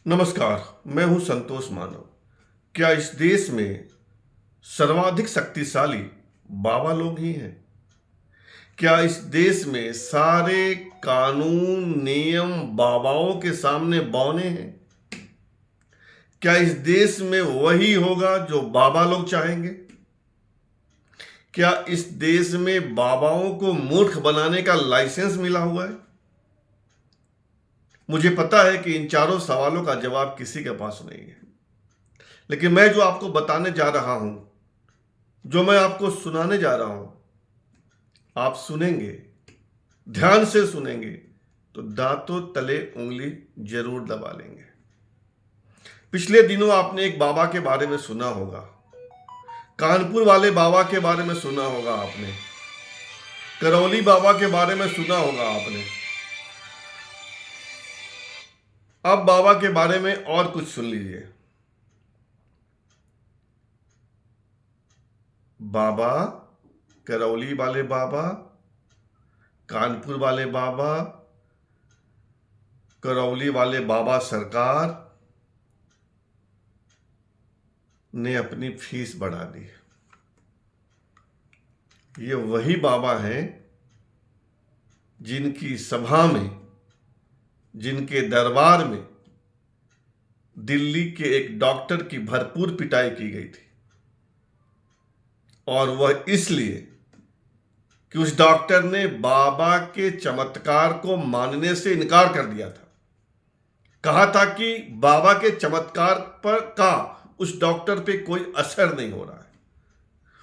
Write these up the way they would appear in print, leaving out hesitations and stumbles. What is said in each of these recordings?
नमस्कार। मैं हूं संतोष मानव। क्या इस देश में सर्वाधिक शक्तिशाली बाबा लोग ही हैं? क्या इस देश में सारे कानून नियम बाबाओं के सामने बौने हैं? क्या इस देश में वही होगा जो बाबा लोग चाहेंगे? क्या इस देश में बाबाओं को मूर्ख बनाने का लाइसेंस मिला हुआ है? मुझे पता है कि इन चारों सवालों का जवाब किसी के पास नहीं है, लेकिन मैं जो आपको बताने जा रहा हूं, जो मैं आपको सुनाने जा रहा हूं, आप सुनेंगे, ध्यान से सुनेंगे तो दांतों तले उंगली जरूर दबा लेंगे। पिछले दिनों आपने एक बाबा के बारे में सुना होगा, कानपुर वाले बाबा के बारे में सुना होगा आपने, करौली बाबा के बारे में सुना होगा आपने। अब बाबा के बारे में और कुछ सुन लीजिए। बाबा, करौली वाले बाबा, कानपुर वाले बाबा, करौली वाले बाबा सरकार ने अपनी फीस बढ़ा दी। ये वही बाबा हैं जिनकी सभा में, जिनके दरबार में दिल्ली के एक डॉक्टर की भरपूर पिटाई की गई थी, और वह इसलिए कि उस डॉक्टर ने बाबा के चमत्कार को मानने से इनकार कर दिया था। कहा था कि बाबा के चमत्कार पर का उस डॉक्टर पे कोई असर नहीं हो रहा है।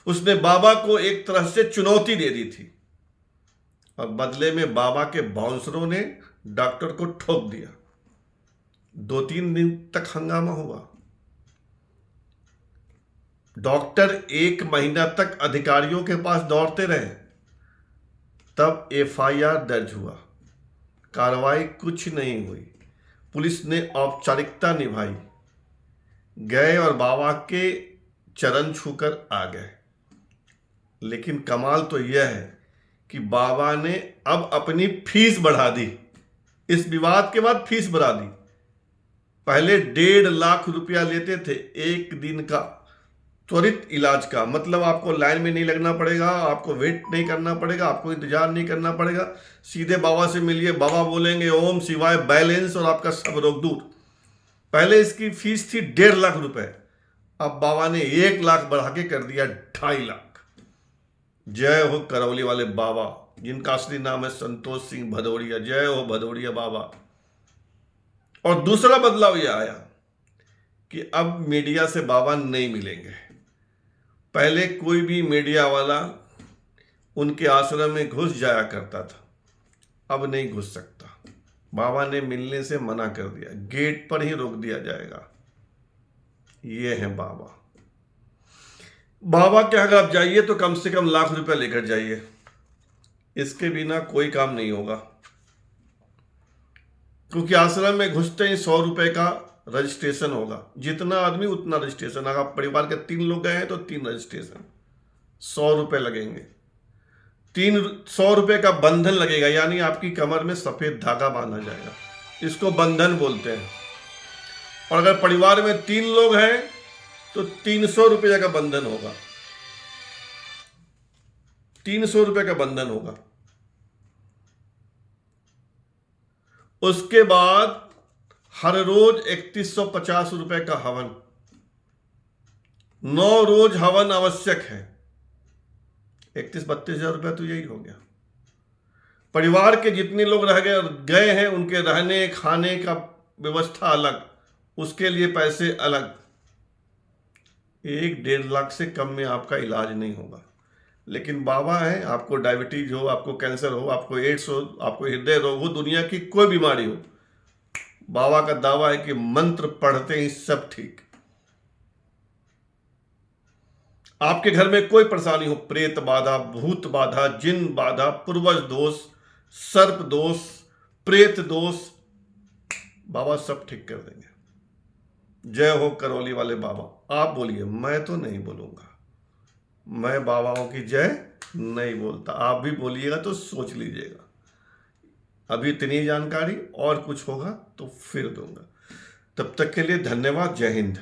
उसने बाबा को एक तरह से चुनौती दे दी थी, और बदले में बाबा के बाउंसरों ने डॉक्टर को ठोक दिया। 2-3 दिन तक हंगामा हुआ। डॉक्टर 1 महीना तक अधिकारियों के पास दौड़ते रहे, तब एफआईआर दर्ज हुआ। कार्रवाई कुछ नहीं हुई। पुलिस ने औपचारिकता निभाई, गए और बाबा के चरण छूकर आ गए। लेकिन कमाल तो यह है कि बाबा ने अब अपनी फीस बढ़ा दी। इस विवाद के बाद फीस बढ़ा दी। पहले 1.5 लाख रुपया लेते थे एक दिन का त्वरित इलाज का। मतलब आपको लाइन में नहीं लगना पड़ेगा, आपको वेट नहीं करना पड़ेगा, आपको इंतजार नहीं करना पड़ेगा। सीधे बाबा से मिलिए, बाबा बोलेंगे ओम शिवाय, बैलेंस, और आपका सब रोग दूर। पहले इसकी फीस थी 1.5 लाख रुपए, अब बाबा ने 1 लाख बढ़ा के कर दिया 2.5 लाख। जय हो करौली वाले बाबा, जिनका असली नाम है संतोष सिंह भदौरिया। जय हो भदौरिया बाबा। और दूसरा बदलाव यह आया कि अब मीडिया से बाबा नहीं मिलेंगे। पहले कोई भी मीडिया वाला उनके आश्रम में घुस जाया करता था, अब नहीं घुस सकता। बाबा ने मिलने से मना कर दिया, गेट पर ही रोक दिया जाएगा। ये है बाबा। बाबा के अगर आप जाइए तो कम से कम लाख रुपया लेकर जाइए, इसके बिना कोई काम नहीं होगा। क्योंकि आश्रम में घुसते ही 100 रुपए का रजिस्ट्रेशन होगा। जितना आदमी उतना रजिस्ट्रेशन। अगर आप परिवार के 3 लोग गए हैं तो 3 रजिस्ट्रेशन, 100 रुपए लगेंगे। 300 रुपए का बंधन लगेगा, यानी आपकी कमर में सफेद धागा बांधा जाएगा। इसको बंधन बोलते हैं। और अगर परिवार में 3 लोग हैं तो 300 रुपये का बंधन होगा। 300 रुपये का बंधन होगा। उसके बाद हर रोज 3150 रुपए का हवन। 9 रोज हवन आवश्यक है। 31-32 हजार रुपया तो यही हो गया। परिवार के जितने लोग रह गए हैं उनके रहने खाने का व्यवस्था अलग, उसके लिए पैसे अलग। 1-1.5 लाख से कम में आपका इलाज नहीं होगा। लेकिन बाबा है, आपको डायबिटीज हो, आपको कैंसर हो, आपको एड्स हो, आपको हृदय रोग हो, दुनिया की कोई बीमारी हो, बाबा का दावा है कि मंत्र पढ़ते ही सब ठीक। आपके घर में कोई परेशानी हो, प्रेत बाधा, भूत बाधा, जिन बाधा, पूर्वज दोष, सर्प दोष, प्रेत दोष, बाबा सब ठीक कर देंगे। जय हो करौली वाले बाबा। आप बोलिए, मैं तो नहीं बोलूंगा। मैं बाबाओं की जय नहीं बोलता। आप भी बोलिएगा तो सोच लीजिएगा। अभी इतनी जानकारी, और कुछ होगा तो फिर दूंगा। तब तक के लिए धन्यवाद। जय हिंद।